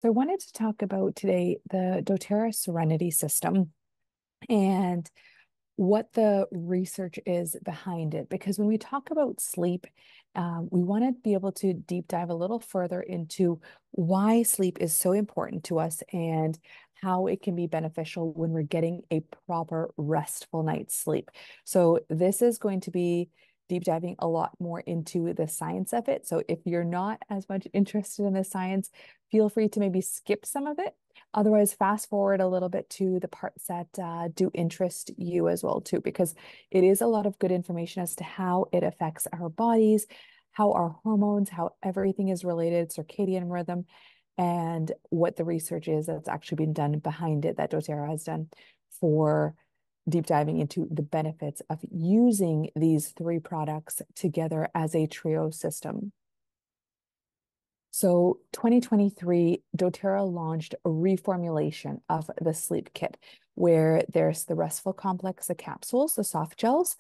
So I wanted to talk about today the doTERRA Serenity System and what the research is behind it. Because when we talk about sleep, we want to be able to deep dive a little further into why sleep is so important to us and how it can be beneficial when we're getting a proper restful night's sleep. So this is going to be deep diving a lot more into the science of it. So if you're not as much interested in the science, feel free to maybe skip some of it. Otherwise, fast forward a little bit to the parts that do interest you as well too, because it is a lot of good information as to how it affects our bodies, how our hormones, how everything is related, circadian rhythm, and what the research is that's actually been done behind it that doTERRA has done for deep diving into the benefits of using these three products together as a trio system. So 2023, doTERRA launched a reformulation of the sleep kit where there's the restful complex, the capsules, the soft gels,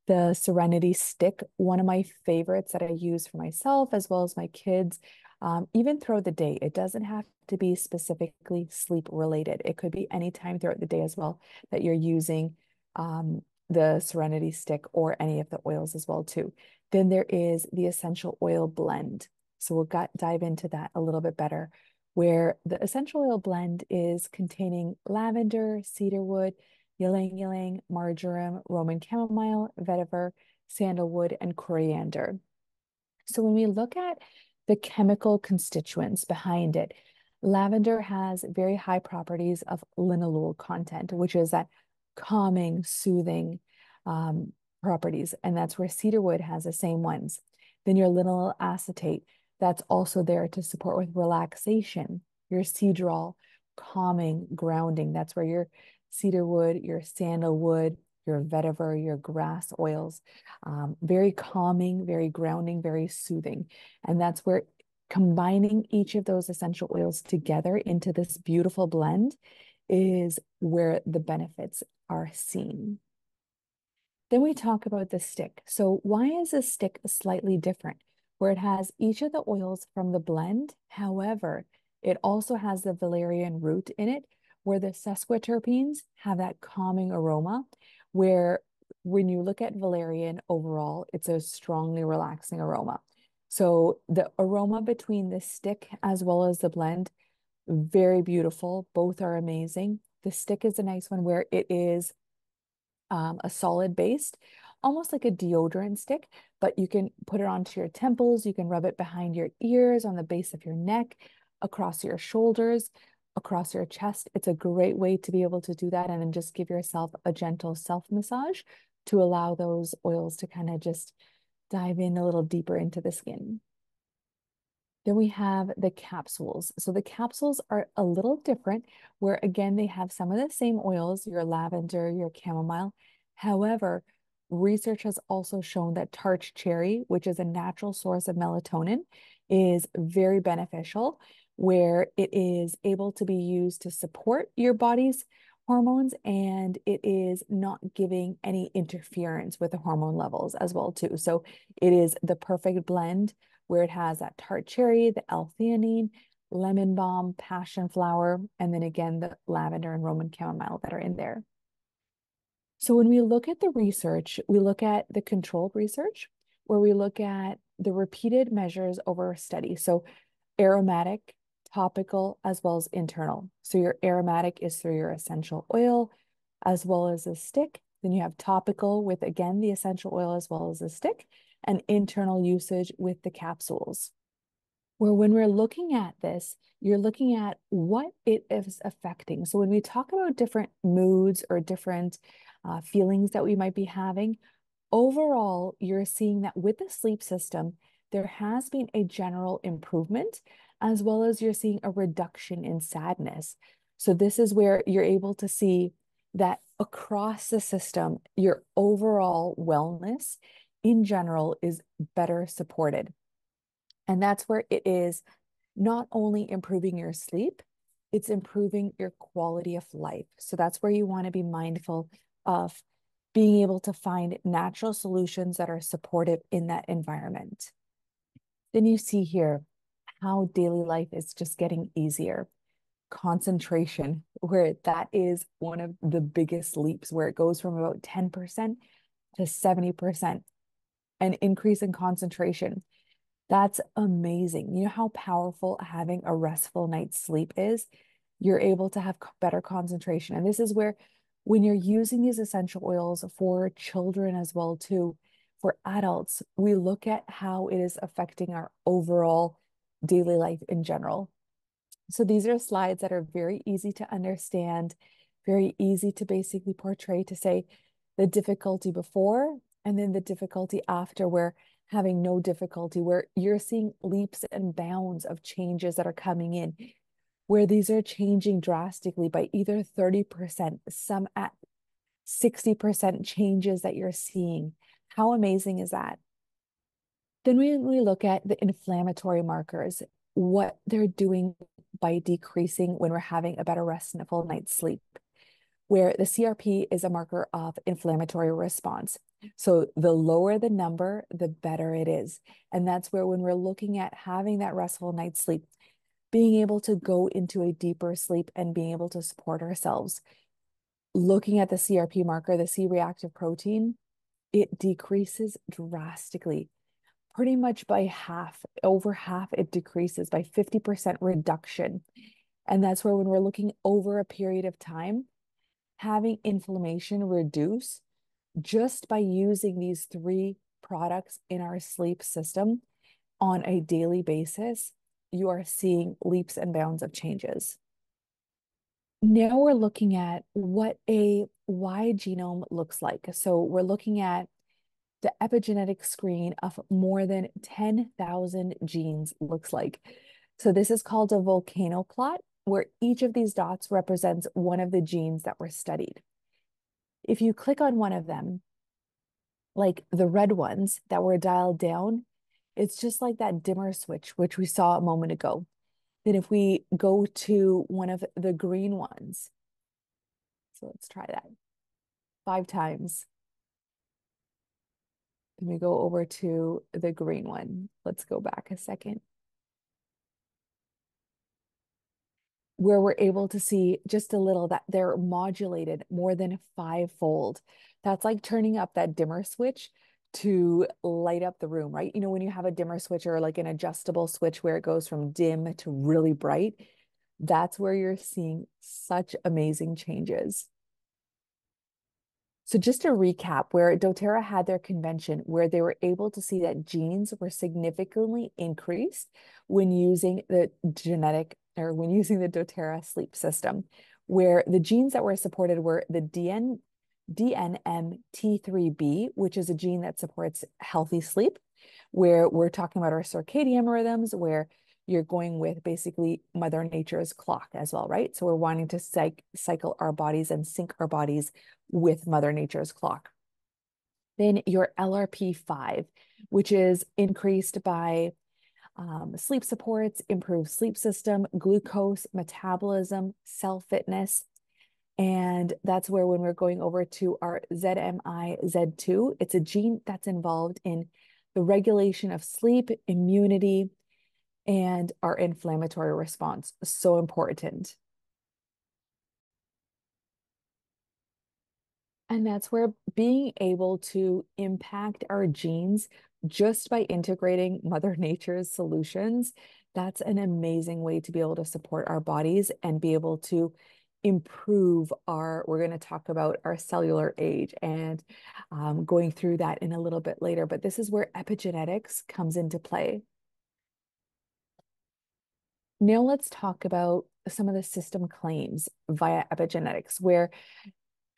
the Serenity stick, one of my favorites that I use for myself as well as my kids, even throughout the day. It doesn't have to be specifically sleep related. It could be any time throughout the day as well that you're using the Serenity stick or any of the oils as well too. Then there is the essential oil blend. So we'll dive into that a little bit better, where the essential oil blend is containing lavender, cedarwood, ylang ylang, marjoram, Roman chamomile, vetiver, sandalwood, and coriander. So when we look at the chemical constituents behind it, lavender has very high properties of linalool content, which is that calming, soothing properties. And that's where cedarwood has the same ones. Then your linalool acetate, that's also there to support with relaxation. Your cedrol, calming, grounding. That's where your cedarwood, your sandalwood, your vetiver, your grass oils, very calming, very grounding, very soothing. And that's where combining each of those essential oils together into this beautiful blend is where the benefits are seen. Then we talk about the stick. So why is this stick slightly different? Where it has each of the oils from the blend. However, it also has the valerian root in it, where the sesquiterpenes have that calming aroma, where when you look at valerian overall, it's a strongly relaxing aroma. So the aroma between the stick as well as the blend, very beautiful. Both are amazing. The stick is a nice one where it is a solid based, almost like a deodorant stick, but you can put it onto your temples, you can rub it behind your ears, on the base of your neck, across your shoulders, across your chest. It's a great way to be able to do that and then just give yourself a gentle self massage to allow those oils to kind of just dive in a little deeper into the skin. Then we have the capsules. So the capsules are a little different, where again, they have some of the same oils, your lavender, your chamomile. However, research has also shown that tart cherry, which is a natural source of melatonin, is very beneficial, where it is able to be used to support your body's hormones, and it is not giving any interference with the hormone levels as well too. So it is the perfect blend where it has that tart cherry, the L-theanine, lemon balm, passion flower, and then again, the lavender and Roman chamomile that are in there. So when we look at the research, we look at the controlled research, where we look at the repeated measures over a study. So aromatic, topical, as well as internal. So your aromatic is through your essential oil, as well as a stick. Then you have topical with, again, the essential oil as well as a stick, and internal usage with the capsules. Where when we're looking at this, you're looking at what it is affecting. So when we talk about different moods or different feelings that we might be having, overall, you're seeing that with the sleep system, there has been a general improvement, as well as you're seeing a reduction in sadness. So this is where you're able to see that across the system, your overall wellness in general is better supported. And that's where it is not only improving your sleep, it's improving your quality of life. So that's where you want to be mindful of being able to find natural solutions that are supportive in that environment. Then you see here how daily life is just getting easier. Concentration, where that is one of the biggest leaps, where it goes from about 10% to 70%, an increase in concentration. That's amazing. You know how powerful having a restful night's sleep is? You're able to have better concentration. And this is where, when you're using these essential oils for children as well, too, for adults, we look at how it is affecting our overall daily life in general. So these are slides that are very easy to understand, very easy to basically portray, to say the difficulty before and then the difficulty after, where having no difficulty, where you're seeing leaps and bounds of changes that are coming in, where these are changing drastically by either 30%, some at 60% changes that you're seeing. How amazing is that? Then we look at the inflammatory markers, what they're doing by decreasing when we're having a better restful night's sleep, where the CRP is a marker of inflammatory response. So the lower the number, the better it is. And that's where, when we're looking at having that restful night's sleep, being able to go into a deeper sleep and being able to support ourselves, looking at the CRP marker, the C-reactive protein, it decreases drastically, pretty much by half, over half. It decreases by 50% reduction. And that's where, when we're looking over a period of time, having inflammation reduce just by using these three products in our sleep system on a daily basis, you are seeing leaps and bounds of changes. Now we're looking at what a wide genome looks like. So we're looking at the epigenetic screen of more than 10,000 genes looks like. So this is called a volcano plot, where each of these dots represents one of the genes that were studied. If you click on one of them, like the red ones that were dialed down, it's just like that dimmer switch, which we saw a moment ago. Then if we go to one of the green ones, so let's try that 5 times. Then we go over to the green one. Let's go back a second, where we're able to see just a little that they're modulated more than fivefold. That's like turning up that dimmer switch to light up the room, right? You know, when you have a dimmer switch or like an adjustable switch where it goes from dim to really bright, that's where you're seeing such amazing changes. So just to recap, where doTERRA had their convention, where they were able to see that genes were significantly increased when using the genetic, or when using the doTERRA sleep system, where the genes that were supported were the DNMT3B, which is a gene that supports healthy sleep, where we're talking about our circadian rhythms, where you're going with basically Mother Nature's clock as well, right? So we're wanting to cycle our bodies and sync our bodies with Mother Nature's clock. Then your LRP5, which is increased by sleep supports, improved sleep system, glucose, metabolism, cell fitness. And that's where, when we're going over to our ZMI-Z2, it's a gene that's involved in the regulation of sleep, immunity, and our inflammatory response. So important. And that's where being able to impact our genes just by integrating Mother Nature's solutions, that's an amazing way to be able to support our bodies and be able to improve our, we're going to talk about our cellular age and going through that in a little bit later. But this is where epigenetics comes into play. Now let's talk about some of the system claims via epigenetics, where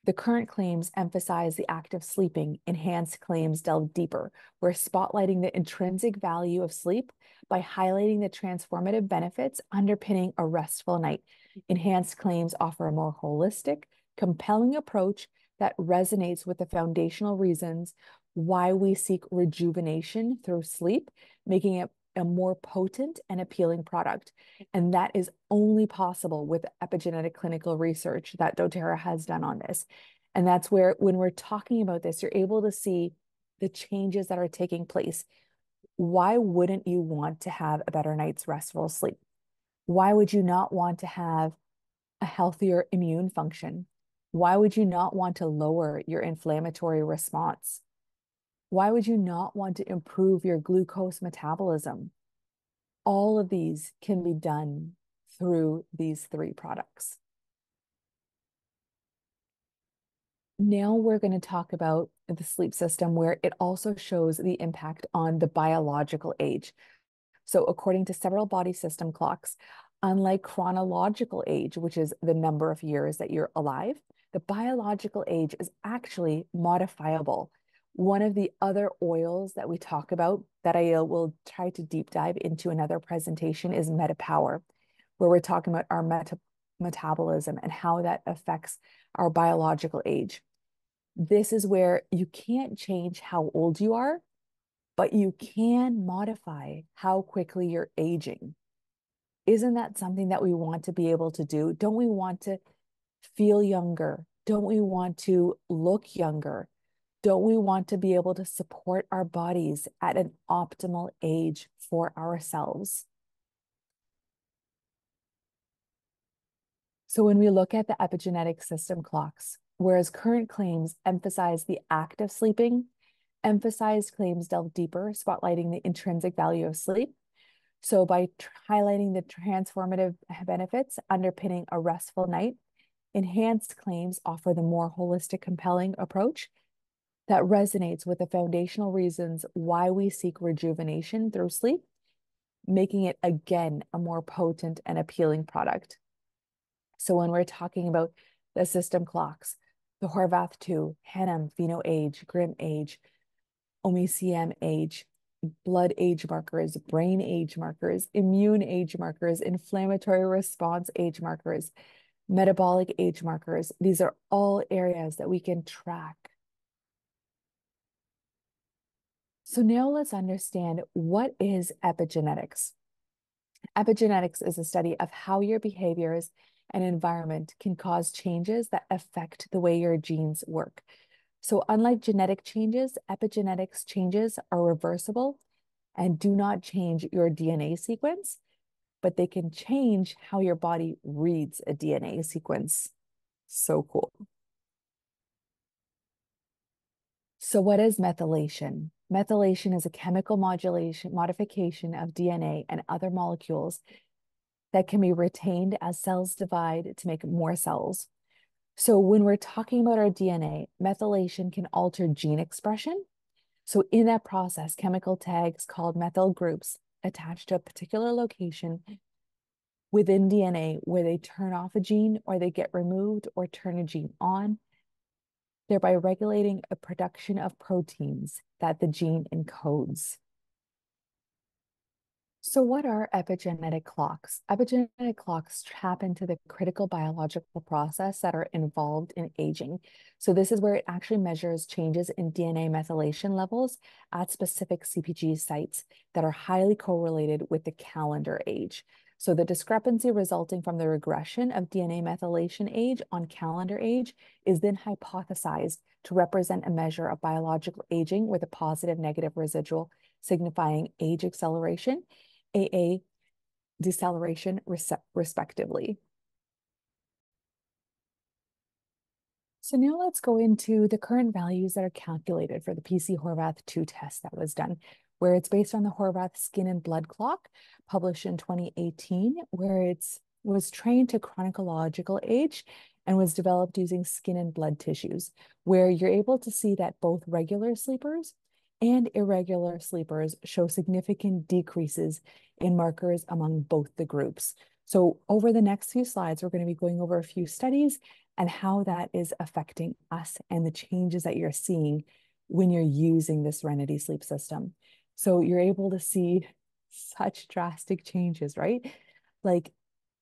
the current claims emphasize the act of sleeping. Enhanced claims delve deeper. We're spotlighting the intrinsic value of sleep by highlighting the transformative benefits underpinning a restful night. Enhanced claims offer a more holistic, compelling approach that resonates with the foundational reasons why we seek rejuvenation through sleep, making it a more potent and appealing product. And that is only possible with epigenetic clinical research that doTERRA has done on this. And that's where, when we're talking about this, you're able to see the changes that are taking place. Why wouldn't you want to have a better night's restful sleep? Why would you not want to have a healthier immune function? Why would you not want to lower your inflammatory response? Why would you not want to improve your glucose metabolism? All of these can be done through these three products. Now we're going to talk about the sleep system where it also shows the impact on the biological age. So according to several body system clocks, unlike chronological age, which is the number of years that you're alive, the biological age is actually modifiable. One of the other oils that we talk about that I will try to deep dive into another presentation is metapower, where we're talking about our metabolism and how that affects our biological age. This is where you can't change how old you are, but you can modify how quickly you're aging. Isn't that something that we want to be able to do? Don't we want to feel younger? Don't we want to look younger? Don't we want to be able to support our bodies at an optimal age for ourselves? So when we look at the epigenetic system clocks, whereas current claims emphasize the act of sleeping, emphasized claims delve deeper, spotlighting the intrinsic value of sleep. So by highlighting the transformative benefits underpinning a restful night, enhanced claims offer the more holistic, compelling approach that resonates with the foundational reasons why we seek rejuvenation through sleep, making it again a more potent and appealing product. So when we're talking about the system clocks, the Horvath 2, Hanem, Pheno age, Grim age, OMICM age, blood age markers, brain age markers, immune age markers, inflammatory response age markers, metabolic age markers. These are all areas that we can track. So now let's understand, what is epigenetics? Epigenetics is a study of how your behaviors and environment can cause changes that affect the way your genes work. So unlike genetic changes, epigenetics changes are reversible and do not change your DNA sequence, but they can change how your body reads a DNA sequence. So cool. So what is methylation? Methylation is a chemical modification of DNA and other molecules that can be retained as cells divide to make more cells. So when we're talking about our DNA, methylation can alter gene expression. So in that process, chemical tags called methyl groups attach to a particular location within DNA where they turn off a gene or they get removed or turn a gene on, thereby regulating a production of proteins that the gene encodes. So what are epigenetic clocks? Epigenetic clocks tap into the critical biological process that are involved in aging. So this is where it actually measures changes in DNA methylation levels at specific CPG sites that are highly correlated with the calendar age. So the discrepancy resulting from the regression of DNA methylation age on calendar age is then hypothesized to represent a measure of biological aging with a positive negative residual signifying age acceleration, AA deceleration, respectively. So now let's go into the current values that are calculated for the PC Horvath 2 test that was done, where it's based on the Horvath skin and blood clock published in 2018, where it was trained to chronological age and was developed using skin and blood tissues, where you're able to see that both regular sleepers and irregular sleepers show significant decreases in markers among both the groups. So over the next few slides, we're going to be going over a few studies and how that is affecting us and the changes that you're seeing when you're using the Serenity sleep system. So you're able to see such drastic changes, right? Like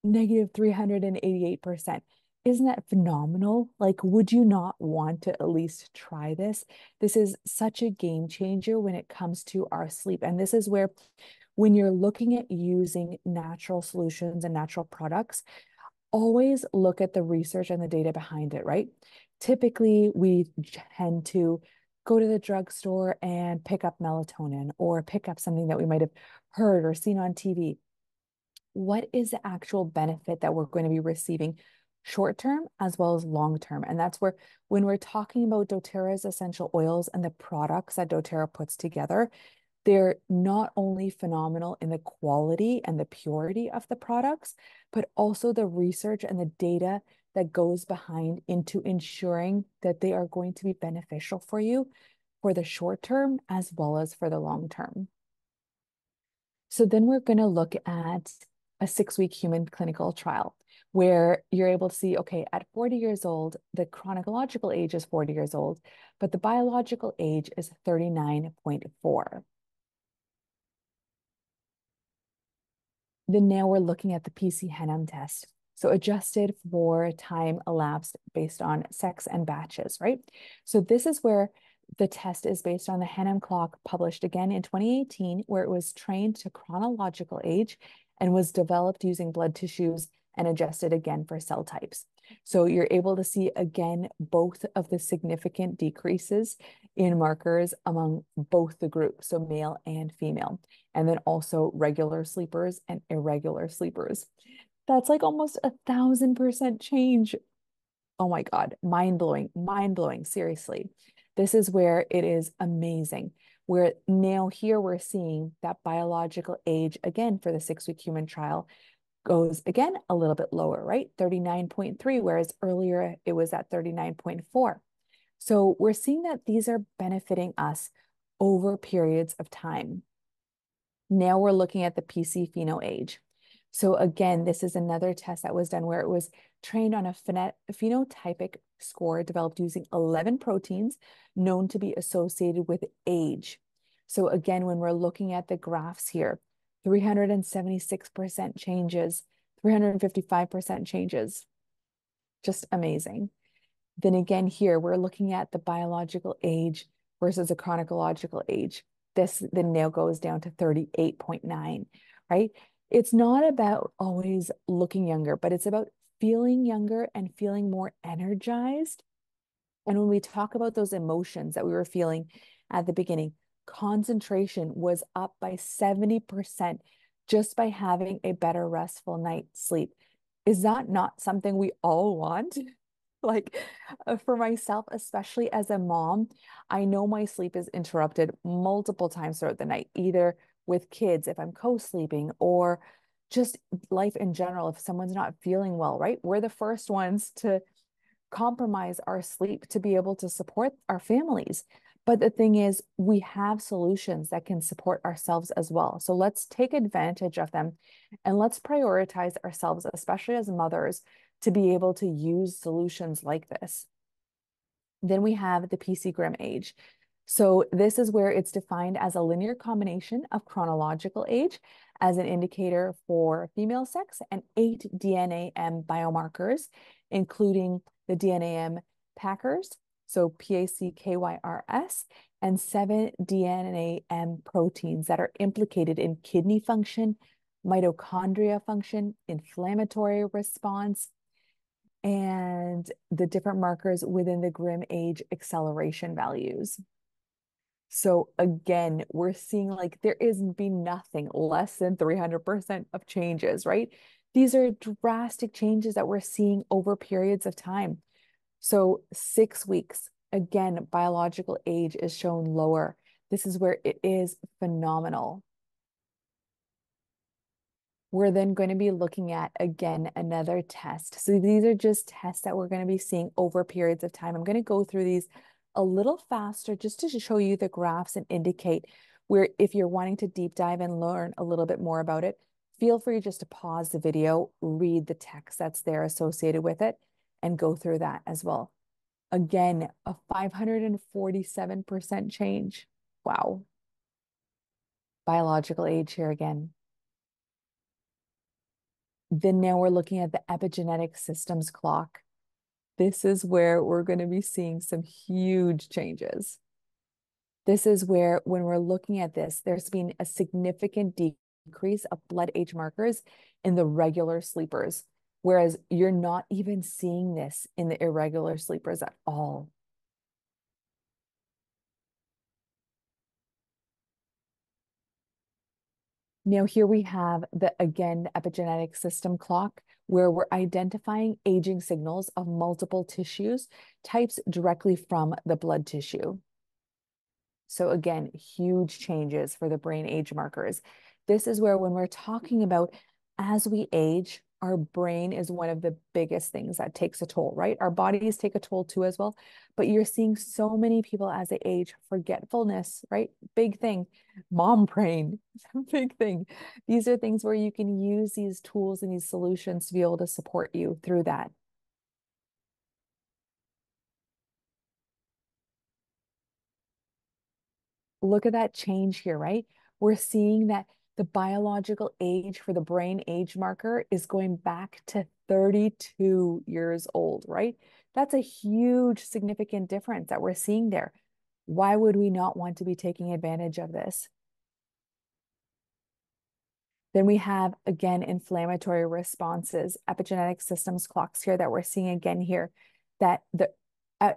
negative 388%. Isn't that phenomenal? Like, would you not want to at least try this? This is such a game changer when it comes to our sleep. And this is where, when you're looking at using natural solutions and natural products, always look at the research and the data behind it, right? Typically, we tend to go to the drugstore and pick up melatonin or pick up something that we might have heard or seen on TV. What is the actual benefit that we're going to be receiving short term as well as long term? And that's where, when we're talking about doTERRA's essential oils and the products that doTERRA puts together, they're not only phenomenal in the quality and the purity of the products, but also the research and the data that goes behind into ensuring that they are going to be beneficial for you for the short term as well as for the long term. So then we're going to look at a 6-week human clinical trial where you're able to see, okay, at 40 years old, the chronological age is 40 years old, but the biological age is 39.4. Then now we're looking at the PC-Henham test. So adjusted for time elapsed based on sex and batches, right? So this is where the test is based on the Henham clock published again in 2018, where it was trained to chronological age and was developed using blood tissues and adjusted again for cell types. So you're able to see again both of the significant decreases in markers among both the groups, so male and female, and then also regular sleepers and irregular sleepers. That's like almost 1,000% change. Oh my God, mind blowing, mind blowing. Seriously. This is where it is amazing. Where now here we're seeing that biological age again for the 6-week human trial goes again a little bit lower, right? 39.3, whereas earlier it was at 39.4. So we're seeing that these are benefiting us over periods of time. Now we're looking at the PC pheno age. So again, this is another test that was done where it was trained on a phenotypic score developed using 11 proteins known to be associated with age. So again, when we're looking at the graphs here, 376% changes, 355% changes, just amazing. Then again, here we're looking at the biological age versus a chronological age. This then now goes down to 38.9, right? It's not about always looking younger, but it's about feeling younger and feeling more energized. And when we talk about those emotions that we were feeling at the beginning, concentration was up by 70% just by having a better restful night's sleep. Is that not something we all want? Like for myself, especially as a mom, I know my sleep is interrupted multiple times throughout the night, either with kids if I'm co-sleeping or just life in general if someone's not feeling well, right? We're the first ones to compromise our sleep to be able to support our families. But the thing is, we have solutions that can support ourselves as well. So let's take advantage of them and let's prioritize ourselves, especially as mothers, to be able to use solutions like this. Then we have the PC Grimm age. So this is where it's defined as a linear combination of chronological age as an indicator for female sex and 8 DNAM biomarkers, including the DNAM Packers, so PACKYRS, and 7 DNAM proteins that are implicated in kidney function, mitochondria function, inflammatory response, and the different markers within the Grimm age acceleration values. So again, we're seeing like there is be nothing less than 300% of changes, right? These are drastic changes that we're seeing over periods of time. So 6 weeks, again, biological age is shown lower. This is where it is phenomenal. We're then going to be looking at, again, another test. So these are just tests that we're going to be seeing over periods of time. I'm going to go through these a little faster just to show you the graphs and indicate where if you're wanting to deep dive and learn a little bit more about it, feel free just to pause the video, read the text that's there associated with it, and go through that as well. Again, a 547% change. Wow. Biological age here again. Then now we're looking at the epigenetic systems clock. This is where we're going to be seeing some huge changes. This is where, when we're looking at this, there's been a significant decrease of blood age markers in the regular sleepers, whereas you're not even seeing this in the irregular sleepers at all. Now, here we have the epigenetic system clock, where we're identifying aging signals of multiple tissues types directly from the blood tissue. So again, huge changes for the brain age markers. This is where when we're talking about as we age, our brain is one of the biggest things that takes a toll, right? Our bodies take a toll too as well, but you're seeing so many people as they age, forgetfulness, right? Big thing. Mom brain, big thing. These are things where you can use these tools and these solutions to be able to support you through that. Look at that change here, right? We're seeing that the biological age for the brain age marker is going back to 32 years old, right? That's a huge, significant difference that we're seeing there. Why would we not want to be taking advantage of this? Then we have, again, inflammatory responses, epigenetic systems clocks here that we're seeing again here, that the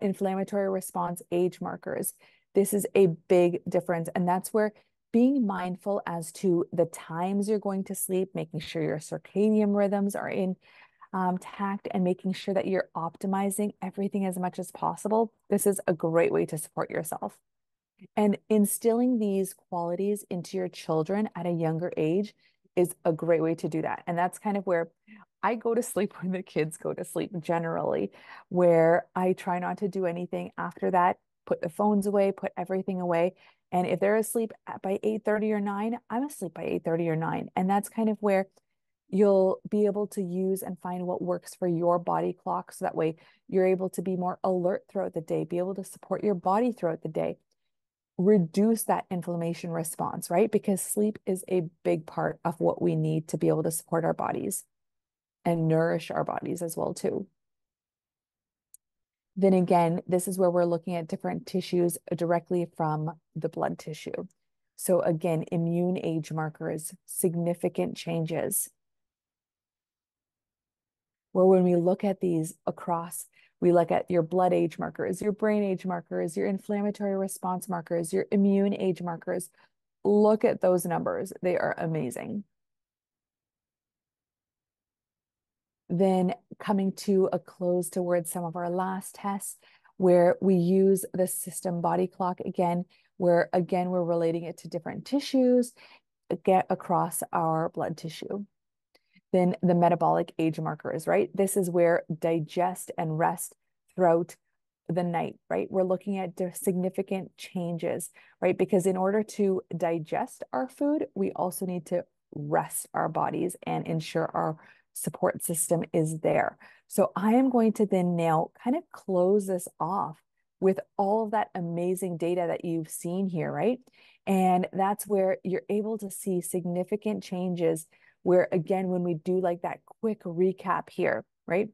inflammatory response age markers, this is a big difference. And that's where being mindful as to the times you're going to sleep, making sure your circadian rhythms are intact, and making sure that you're optimizing everything as much as possible. This is a great way to support yourself. And instilling these qualities into your children at a younger age is a great way to do that. And that's kind of where I go to sleep when the kids go to sleep generally, where I try not to do anything after that, put the phones away, put everything away. And if they're asleep by 8:30 or 9, I'm asleep by 8:30 or 9. And that's kind of where you'll be able to use and find what works for your body clock. So that way you're able to be more alert throughout the day, be able to support your body throughout the day, reduce that inflammation response, right? Because sleep is a big part of what we need to be able to support our bodies and nourish our bodies as well too. Then again, this is where we're looking at different tissues directly from the blood tissue. So again, immune age markers, significant changes. Where when we look at these across, we look at your blood age markers, your brain age markers, your inflammatory response markers, your immune age markers. Look at those numbers. They are amazing. Then coming to a close towards some of our last tests, where we use the system body clock again, where again, we're relating it to different tissues, get across our blood tissue. Then the metabolic age markers, right? This is where digest and rest throughout the night, right? We're looking at significant changes, right? Because in order to digest our food, we also need to rest our bodies and ensure our support system is there. So I am going to then now kind of close this off with all of that amazing data that you've seen here, right? And that's where you're able to see significant changes where, again, when we do like that quick recap here, right?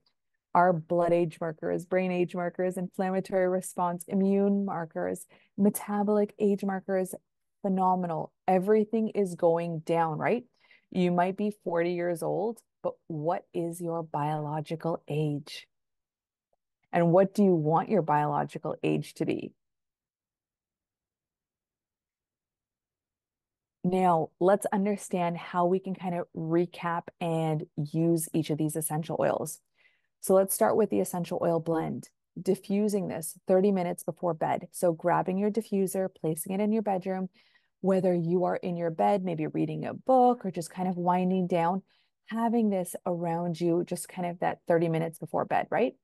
Our blood age markers, brain age markers, inflammatory response, immune markers, metabolic age markers, phenomenal. Everything is going down, right? You might be 40 years old, but what is your biological age? And what do you want your biological age to be? Now, let's understand how we can kind of recap and use each of these essential oils. So let's start with the essential oil blend. Diffusing this 30 minutes before bed. So grabbing your diffuser, placing it in your bedroom, whether you are in your bed, maybe reading a book or just kind of winding down, having this around you, just kind of that 30 minutes before bed, right?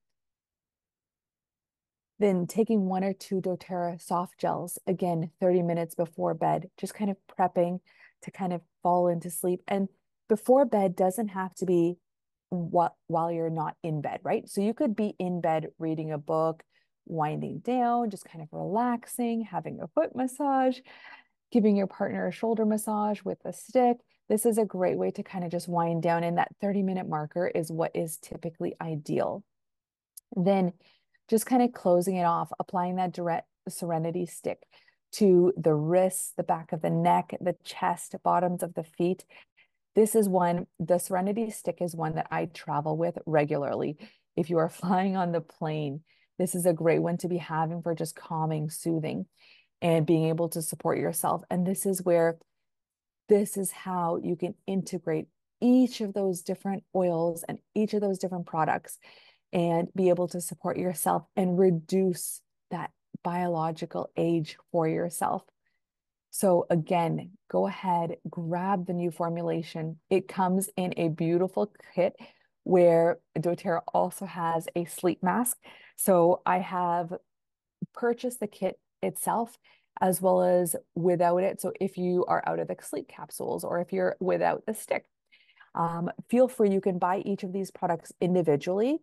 Then taking one or two doTERRA soft gels, again, 30 minutes before bed, just kind of prepping to kind of fall into sleep. And before bed doesn't have to be while you're not in bed, right? So you could be in bed reading a book, winding down, just kind of relaxing, having a foot massage, giving your partner a shoulder massage with a stick. This is a great way to kind of just wind down. And that 30-minute marker is what is typically ideal. Then just kind of closing it off, applying that direct Serenity stick to the wrists, the back of the neck, the chest, bottoms of the feet. This is one, the Serenity stick is one that I travel with regularly. If you are flying on the plane, this is a great one to be having for just calming, soothing, and being able to support yourself. And this is where this is how you can integrate each of those different oils and each of those different products and be able to support yourself and reduce that biological age for yourself. So again, go ahead, grab the new formulation. It comes in a beautiful kit where doTERRA also has a sleep mask. So I have purchased the kit itself as well as without it. So if you are out of the sleep capsules or if you're without the stick, feel free, you can buy each of these products individually.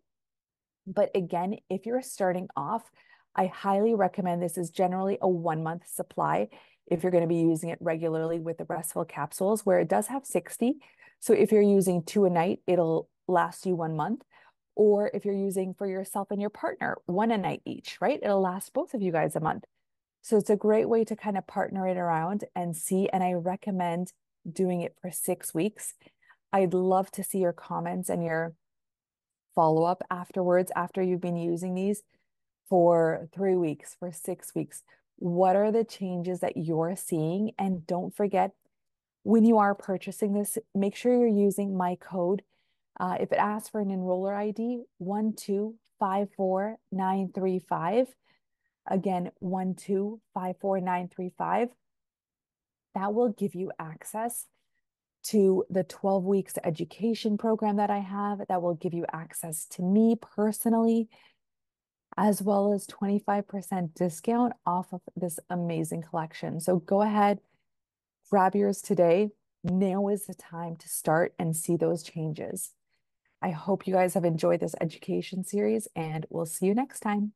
But again, if you're starting off, I highly recommend this is generally a 1 month supply if you're going to be using it regularly with the restful capsules, where it does have 60. So if you're using 2 a night, it'll last you 1 month. Or if you're using for yourself and your partner, 1 a night each, right? It'll last both of you guys a month. So it's a great way to kind of partner it around and see. And I recommend doing it for 6 weeks. I'd love to see your comments and your follow up afterwards after you've been using these for 3 weeks, for 6 weeks. What are the changes that you're seeing? And don't forget, when you are purchasing this, make sure you're using my code. If it asks for an enroller ID, 1254935. Again, 1254935. That will give you access to the 12 weeks education program that I have. That will give you access to me personally, as well as 25% discount off of this amazing collection. So go ahead, grab yours today. Now is the time to start and see those changes. I hope you guys have enjoyed this education series, and we'll see you next time.